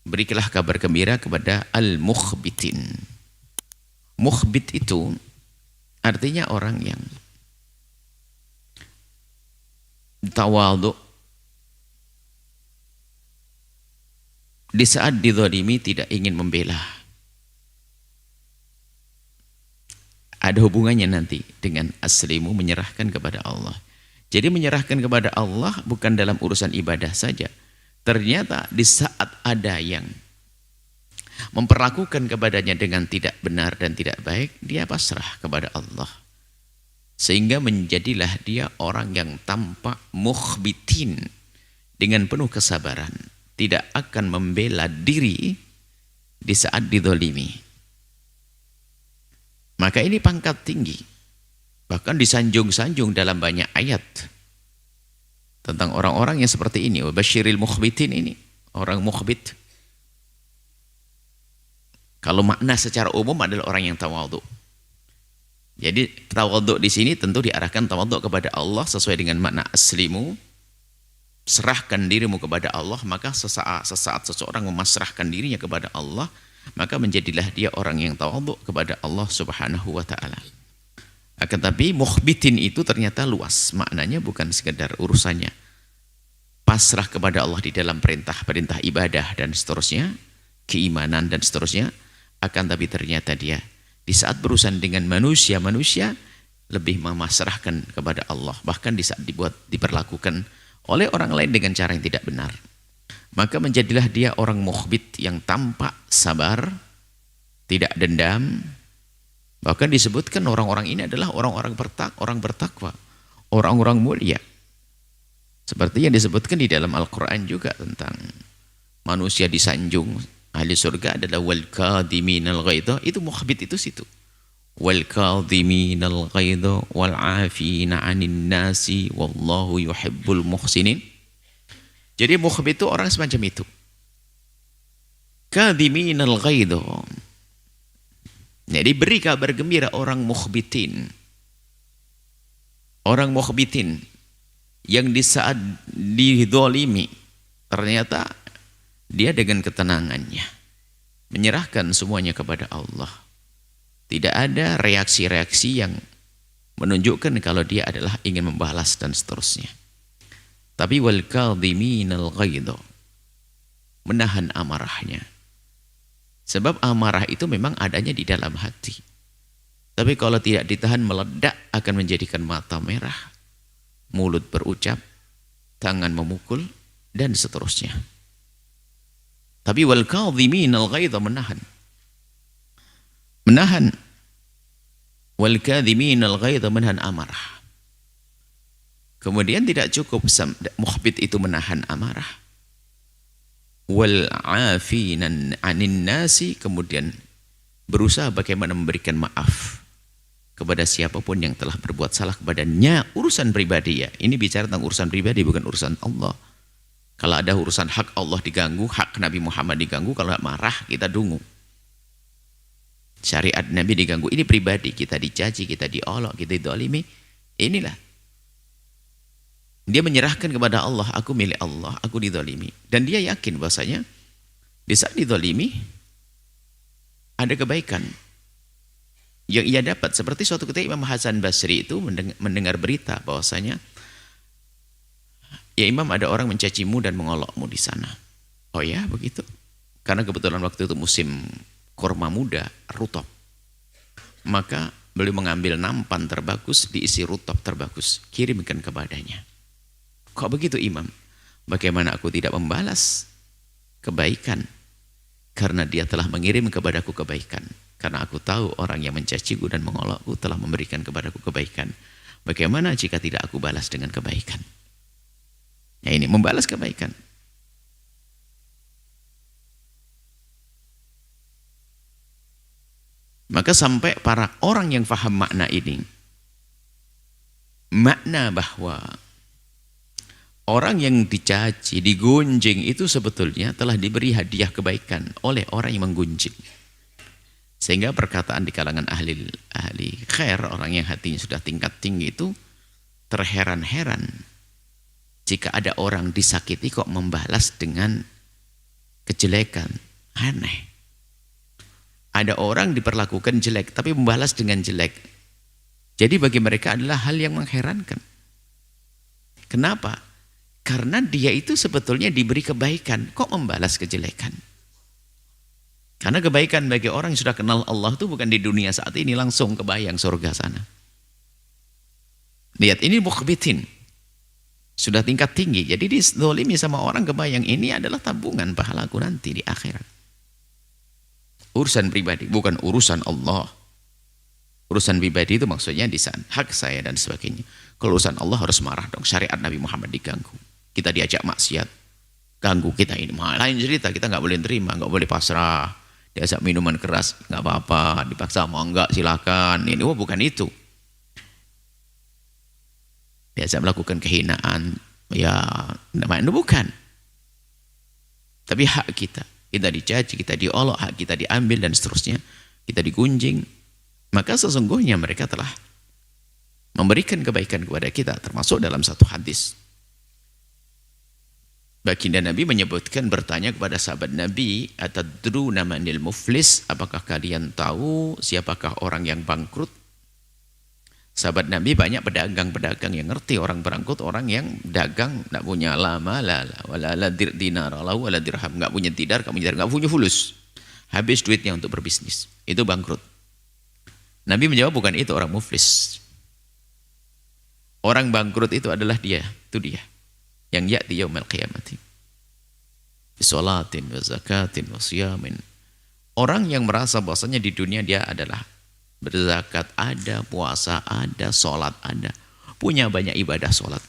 berikanlah kabar gembira kepada al-mukhbitin. Mukhbit itu artinya orang yang tawadhu di saat dizalimi, tidak ingin membela. Ada hubungannya nanti dengan aslimu, menyerahkan kepada Allah. Jadi menyerahkan kepada Allah bukan dalam urusan ibadah saja. Ternyata di saat ada yang memperlakukan kepadanya dengan tidak benar dan tidak baik, dia pasrah kepada Allah. Sehingga menjadilah dia orang yang tampak mukhbitin, dengan penuh kesabaran, tidak akan membela diri di saat dizalimi. Maka ini pangkat tinggi, bahkan disanjung-sanjung dalam banyak ayat tentang orang-orang yang seperti ini. Wabasyiril mukhbitin, ini orang mukhbit. Kalau makna secara umum adalah orang yang tawadhu. Jadi tawadhu di sini tentu diarahkan tawadhu kepada Allah sesuai dengan makna aslimu. Serahkan dirimu kepada Allah, maka sesaat seseorang memasrahkan dirinya kepada Allah, maka menjadilah dia orang yang tawadhu kepada Allah Subhanahu wa taala. Akan tapi mukhbitin itu ternyata luas, maknanya bukan sekedar urusannya pasrah kepada Allah di dalam perintah ibadah dan seterusnya, keimanan dan seterusnya, akan tapi ternyata dia di saat berurusan dengan manusia lebih memasrahkan kepada Allah, bahkan di saat diperlakukan oleh orang lain dengan cara yang tidak benar, maka menjadilah dia orang mukhbit yang tampak sabar, tidak dendam. Bahkan disebutkan orang-orang ini adalah orang bertakwa, orang-orang mulia. Seperti yang disebutkan di dalam Al-Quran juga tentang manusia disanjung, ahli surga adalah wal kadhiminal ghaidha, itu mukhbit itu situ. Wal kadhiminal ghaidha wal 'afina 'anil nasi wallahu yuhibbul muhsinin. Jadi mukhbit itu orang semacam itu. Kadhiminal ghaidha. Jadi beri kabar gembira orang mukhbitin. Orang mukhbitin yang di saat dizalimi ternyata dia dengan ketenangannya menyerahkan semuanya kepada Allah. Tidak ada reaksi-reaksi yang menunjukkan kalau dia adalah ingin membalas dan seterusnya. Tapi wal kadhiminal ghaidha, menahan amarahnya. Sebab amarah itu memang adanya di dalam hati. Tapi kalau tidak ditahan meledak, akan menjadikan mata merah, mulut berucap, tangan memukul dan seterusnya. Tapi wal kadhiminal ghaidha, menahan. Wal kadhiminal ghaidha, menahan amarah. Kemudian tidak cukup mukhbit itu menahan amarah. Wal 'afina 'anil nasi, kemudian berusaha bagaimana memberikan maaf kepada siapapun yang telah berbuat salah kepadanya. Urusan pribadi ya. Ini bicara tentang urusan pribadi, bukan urusan Allah. Kalau ada urusan hak Allah diganggu, hak Nabi Muhammad diganggu, kalau marah kita dungu. Syariat Nabi diganggu, ini pribadi, kita dicaci, kita diolok, kita dizalimi. Inilah dia menyerahkan kepada Allah, aku milik Allah, aku dizalimi, dan dia yakin bahasanya di saat dizalimi ada kebaikan yang ia dapat. Seperti suatu ketika Imam Hasan Basri itu mendengar berita bahwasanya, ya Imam, ada orang mencacimu dan mengolokmu di sana. Oh ya, begitu. Karena kebetulan waktu itu musim kurma muda, rutop. Maka beliau mengambil nampan terbagus, diisi rutop terbagus, kirimkan kepadanya. Kok begitu Imam? Bagaimana aku tidak membalas kebaikan? Karena dia telah mengirim kepadaku kebaikan. Karena aku tahu orang yang mencaciku dan mengolokku telah memberikan kepadaku kebaikan. Bagaimana jika tidak aku balas dengan kebaikan? Ya, ini membalas kebaikan. Maka sampai para orang yang faham makna ini, makna bahwa orang yang dicaci, digunjing itu sebetulnya telah diberi hadiah kebaikan oleh orang yang menggunjing. Sehingga perkataan di kalangan ahli khair, orang yang hatinya sudah tingkat tinggi itu terheran-heran jika ada orang disakiti kok membalas dengan kejelekan. Aneh. Ada orang diperlakukan jelek, tapi membalas dengan jelek. Jadi bagi mereka adalah hal yang mengherankan. Kenapa? Karena dia itu sebetulnya diberi kebaikan, kok membalas kejelekan? Karena kebaikan bagi orang yang sudah kenal Allah itu bukan di dunia saat ini, langsung kebayang surga sana. Lihat, ini mukhbitin. Sudah tingkat tinggi, jadi dizolimi sama orang, kebayang ini adalah tabungan pahalaku nanti di akhirat. Urusan pribadi, bukan urusan Allah. Urusan pribadi itu maksudnya di saat hak saya dan sebagainya. Kalau urusan Allah harus marah dong, syariat Nabi Muhammad diganggu. Kita diajak maksiat, ganggu kita ini. Lain cerita, kita nggak boleh terima, nggak boleh pasrah. Diajak minuman keras, nggak apa-apa. Dipaksa mau nggak, silakan. Ini bukan itu. Diajak melakukan kehinaan, ya namanya bukan. Tapi hak kita. Kita dicaci, kita diolok, hak kita diambil dan seterusnya. Kita digunjing. Maka sesungguhnya mereka telah memberikan kebaikan kepada kita. Termasuk dalam satu hadis. Baginda Nabi menyebutkan, bertanya kepada sahabat Nabi, atadruna manil muflis, apakah kalian tahu siapakah orang yang bangkrut? Sahabat Nabi banyak pedagang-pedagang yang ngerti orang bangkrut, orang yang dagang tidak punya lama wala dinar wala dirham, nggak punya tidar, nggak punya fulus, habis duitnya untuk berbisnis, itu bangkrut. Nabi menjawab, bukan itu orang muflis. Orang bangkrut itu adalah dia, itu dia yang ya'ti yaumil qiyamati bi sholatin wa zakatin wa siyamin. Orang yang merasa bahwasanya di dunia dia adalah berzakat ada, puasa ada, sholat ada, punya banyak ibadah sholat.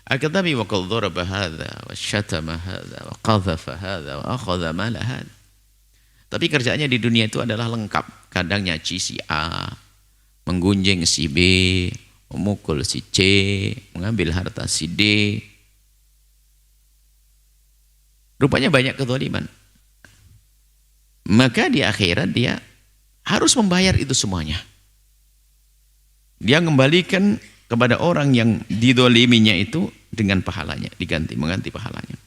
Akan tapi wa qad daraba hadza wa syatama hadza wa qadhafa hadza wa akhadha mala hadza. Tapi kerjaannya di dunia itu adalah lengkap. Kadang nyaci si A, menggunjing si B, memukul si C, mengambil harta si D. Rupanya banyak kezaliman. Maka di akhirat dia harus membayar itu semuanya. Dia kembalikan kepada orang yang didoliminya itu dengan pahalanya, mengganti pahalanya.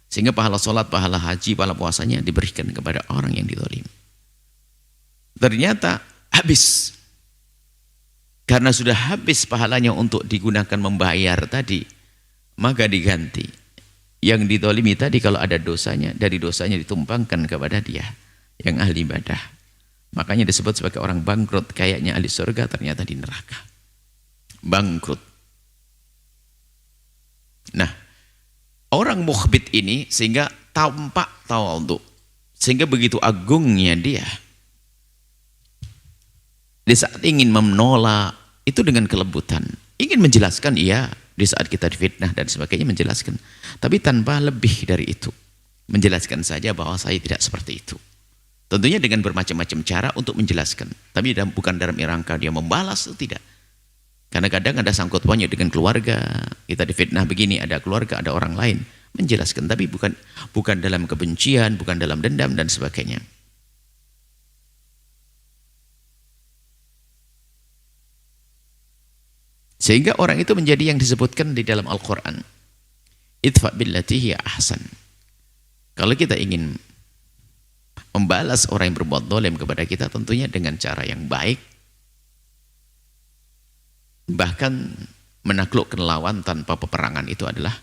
Sehingga pahala sholat, pahala haji, pahala puasanya diberikan kepada orang yang didolimi. Ternyata habis. Karena sudah habis pahalanya untuk digunakan membayar tadi, maka diganti. Yang didolimi tadi kalau ada dosanya, dari dosanya ditumpangkan kepada dia yang ahli ibadah. Makanya disebut sebagai orang bangkrut, kayaknya ahli surga, ternyata di neraka. Bangkrut. Nah, orang mukhbit ini sehingga tampak tawadhu, sehingga begitu agungnya dia. Di saat ingin menolak itu dengan kelembutan, ingin menjelaskan, iya, di saat kita difitnah dan sebagainya menjelaskan, tapi tanpa lebih dari itu, menjelaskan saja bahwa saya tidak seperti itu. Tentunya dengan bermacam-macam cara untuk menjelaskan, tapi bukan dalam rangka dia membalas, tidak. Karena kadang ada sangkut pautnya dengan keluarga, kita difitnah begini, ada keluarga, ada orang lain, menjelaskan, tapi bukan dalam kebencian, bukan dalam dendam dan sebagainya. Sehingga orang itu menjadi yang disebutkan di dalam Al-Quran, idfa billati hiya ahsan. Kalau kita ingin membalas orang yang berbuat zalim kepada kita, tentunya dengan cara yang baik, bahkan menaklukkan lawan tanpa peperangan itu adalah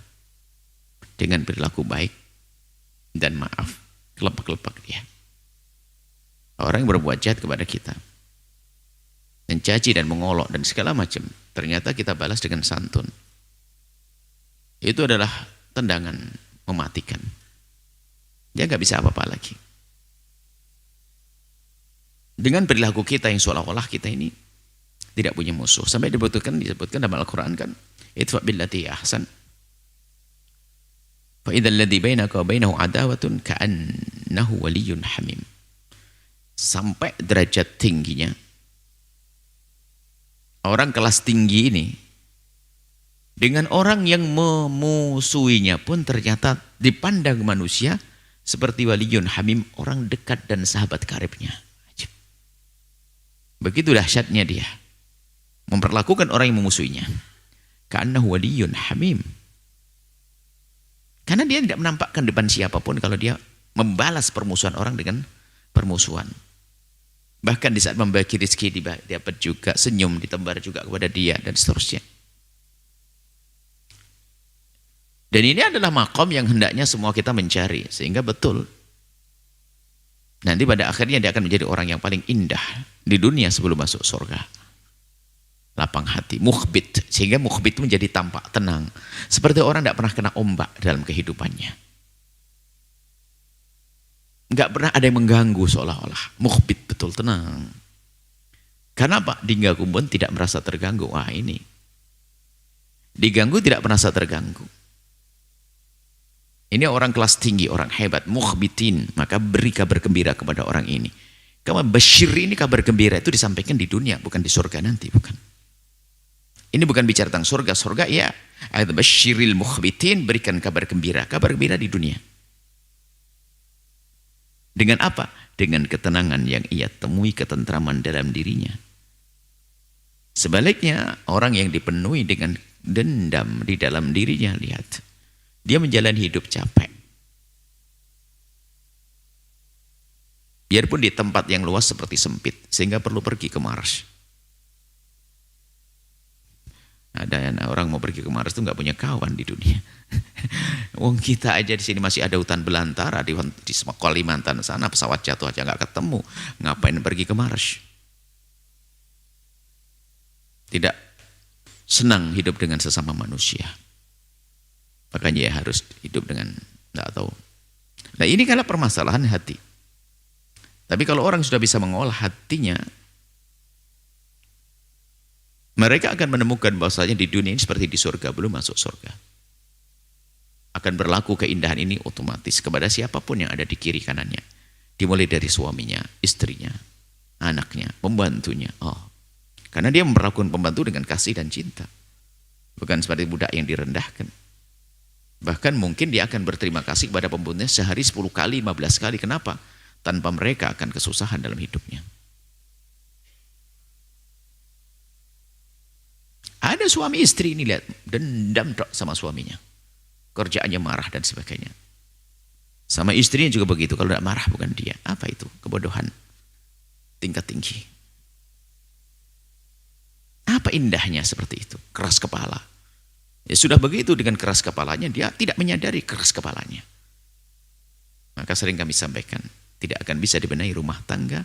dengan perilaku baik dan maaf, kelepak-kelepak dia. Orang yang berbuat jahat kepada kita, mencaci dan mengolok dan segala macam, ternyata kita balas dengan santun. Itu adalah tendangan mematikan. Dia nggak bisa apa-apa lagi. Dengan perilaku kita yang seolah-olah kita ini tidak punya musuh. Sampai disebutkan dalam Al-Quran kan, idfa billati ahsan. Fa idzal ladzi bainaka wa bainahu adawatun ka'annahu waliyyun hamim. Sampai derajat tingginya orang kelas tinggi ini dengan orang yang memusuhinya pun ternyata dipandang manusia seperti waliyun hamim, orang dekat dan sahabat karibnya. Begitu dahsyatnya dia memperlakukan orang yang memusuhinya. Ka'annahu waliyun hamim. Karena dia tidak menampakkan depan siapapun kalau dia membalas permusuhan orang dengan permusuhan. Bahkan di saat membagi rezeki dapat juga senyum ditembar juga kepada dia dan seterusnya. Dan ini adalah makom yang hendaknya semua kita mencari. Sehingga betul. Nanti pada akhirnya dia akan menjadi orang yang paling indah di dunia sebelum masuk surga. Lapang hati, mukhbit. Sehingga mukhbit itu menjadi tampak tenang. Seperti orang tidak pernah kena ombak dalam kehidupannya. Enggak pernah ada yang mengganggu seolah-olah. Mukhbit, betul, tenang. Karena apa? Diganggu pun tidak merasa terganggu. Wah ini. Diganggu tidak merasa terganggu. Ini orang kelas tinggi, orang hebat, mukhbitin. Maka beri kabar gembira kepada orang ini. Kabar basyir ini, kabar gembira itu disampaikan di dunia, bukan di surga nanti, bukan. Ini bukan bicara tentang surga. Surga ya, ayat basyiril mukhbitin, berikan kabar gembira di dunia. Dengan apa? Dengan ketenangan yang ia temui, ketentraman dalam dirinya. Sebaliknya, orang yang dipenuhi dengan dendam di dalam dirinya, lihat. Dia menjalani hidup capek. Biarpun di tempat yang luas seperti sempit, sehingga perlu pergi ke Mars. Ada orang mau pergi ke Mars itu nggak punya kawan di dunia. Wong kita aja di sini masih ada hutan belantara di Kalimantan sana, pesawat jatuh aja nggak ketemu. Ngapain pergi ke Mars? Tidak senang hidup dengan sesama manusia. Makanya ya harus hidup dengan nggak tahu. Nah ini kalau permasalahan hati. Tapi kalau orang sudah bisa mengolah hatinya, mereka akan menemukan bahwasanya di dunia ini seperti di surga, belum masuk surga. Akan berlaku keindahan ini otomatis kepada siapapun yang ada di kiri kanannya. Dimulai dari suaminya, istrinya, anaknya, pembantunya. Oh, karena dia memperlakukan pembantu dengan kasih dan cinta. Bukan seperti budak yang direndahkan. Bahkan mungkin dia akan berterima kasih kepada pembantunya sehari 10 kali, 15 kali. Kenapa? Tanpa mereka akan kesusahan dalam hidupnya. Ada suami istri ini lihat, dendam sama suaminya. Kerjaannya marah dan sebagainya. Sama istrinya juga begitu, kalau tidak marah bukan dia. Apa itu? Kebodohan. Tingkat tinggi. Apa indahnya seperti itu? Keras kepala. Ya sudah begitu dengan keras kepalanya, dia tidak menyadari keras kepalanya. Maka sering kami sampaikan, tidak akan bisa dibenahi rumah tangga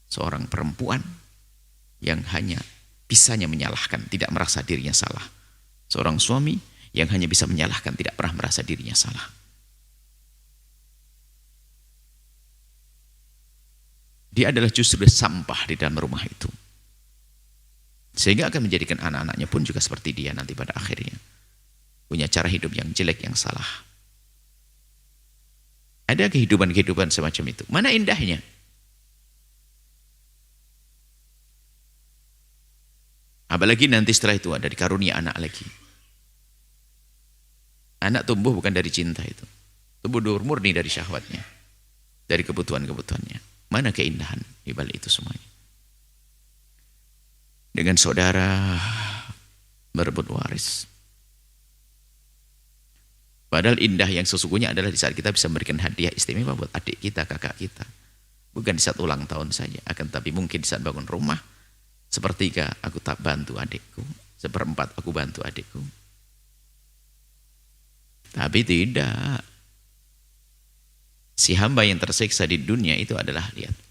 seorang perempuan yang hanya bisanya menyalahkan, tidak merasa dirinya salah. Seorang suami yang hanya bisa menyalahkan, tidak pernah merasa dirinya salah. Dia adalah justru sampah di dalam rumah itu. Sehingga akan menjadikan anak-anaknya pun juga seperti dia nanti pada akhirnya. Punya cara hidup yang jelek, yang salah. Ada kehidupan-kehidupan semacam itu. Mana indahnya? Apalagi nanti setelah itu ada dikarunia anak lagi. Anak tumbuh bukan dari cinta itu. Tumbuh murni dari syahwatnya. Dari kebutuhan-kebutuhannya. Mana keindahan di balik itu semuanya? Dengan saudara berebut waris. Padahal indah yang sesungguhnya adalah di saat kita bisa memberikan hadiah istimewa buat adik kita, kakak kita. Bukan di saat ulang tahun saja. Akan tapi mungkin di saat bangun rumah. Sepertiga aku tak bantu adikku. Seperempat aku bantu adikku. Tapi tidak. Si hamba yang tersiksa di dunia itu adalah, lihat.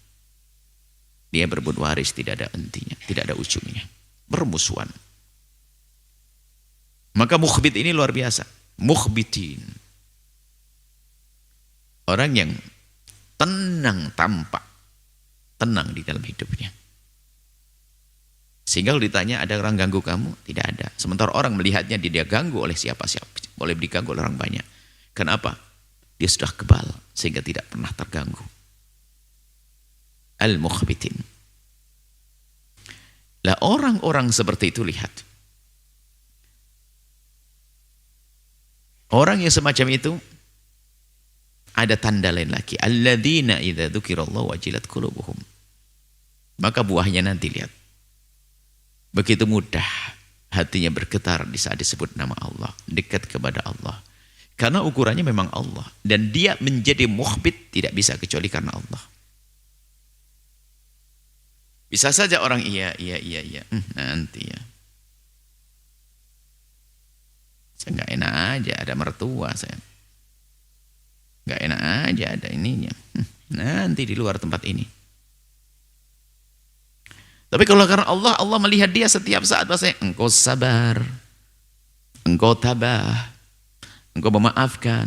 Dia berebut waris, tidak ada hentinya, tidak ada ujungnya. Permusuhan. Maka mukhbit ini luar biasa. Mukhbitin. Orang yang tenang tampak. Tenang di dalam hidupnya. Sehingga kalau ditanya ada orang ganggu kamu? Tidak ada. Sementara orang melihatnya dia ganggu oleh siapa-siapa. Boleh diganggu oleh orang banyak. Kenapa? Dia sudah kebal sehingga tidak pernah terganggu. Al-mukhbitin. Lah orang-orang seperti itu lihat. Orang yang semacam itu ada tanda lain lagi. Alladzina idza dzukirallahu wajilat qulubuhum. Maka buahnya nanti lihat. Begitu mudah hatinya bergetar di saat disebut nama Allah, dekat kepada Allah. Karena ukurannya memang Allah. Dan dia menjadi mukhbit tidak bisa kecuali karena Allah. Bisa saja orang iya. Nanti ya. Saya nggak enak aja ada mertua saya. Nggak enak aja ada ininya. Nanti di luar tempat ini. Tapi kalau karena Allah, Allah melihat dia setiap saat. Bahasanya, engkau sabar. Engkau tabah. Engkau memaafkan.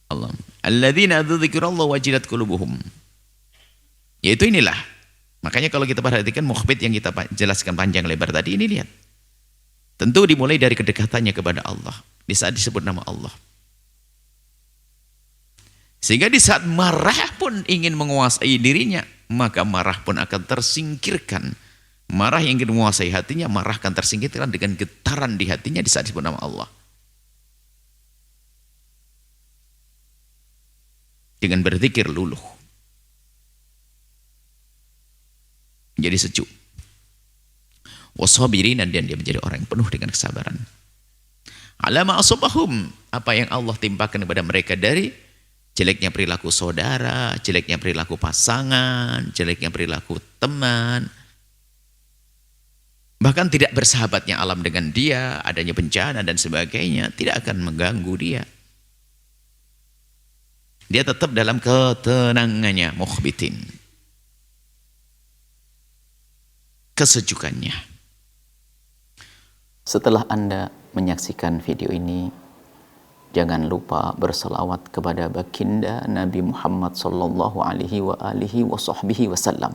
Allah. Alladzina dzikrullah wajilat qulubuhum. Yaitu inilah. Makanya kalau kita perhatikan mukhbit yang kita jelaskan panjang lebar tadi ini, lihat. Tentu dimulai dari kedekatannya kepada Allah. Di saat disebut nama Allah. Sehingga di saat marah pun ingin menguasai dirinya, maka marah pun akan tersingkirkan. Marah yang ingin menguasai hatinya, marah akan tersingkirkan dengan getaran di hatinya di saat disebut nama Allah. Dengan berzikir luluh. Menjadi sejuk. Wasabirin, dan dia menjadi orang yang penuh dengan kesabaran. Alama asabahum, apa yang Allah timpakan kepada mereka dari jeleknya perilaku saudara, jeleknya perilaku pasangan, jeleknya perilaku teman. Bahkan tidak bersahabatnya alam dengan dia, adanya bencana dan sebagainya, tidak akan mengganggu dia. Dia tetap dalam ketenangannya, mukhbitin. Kesejukannya. Setelah Anda menyaksikan video ini, jangan lupa berselawat kepada baginda Nabi Muhammad sallallahu alaihi wa alihi wa sahbihi wasallam.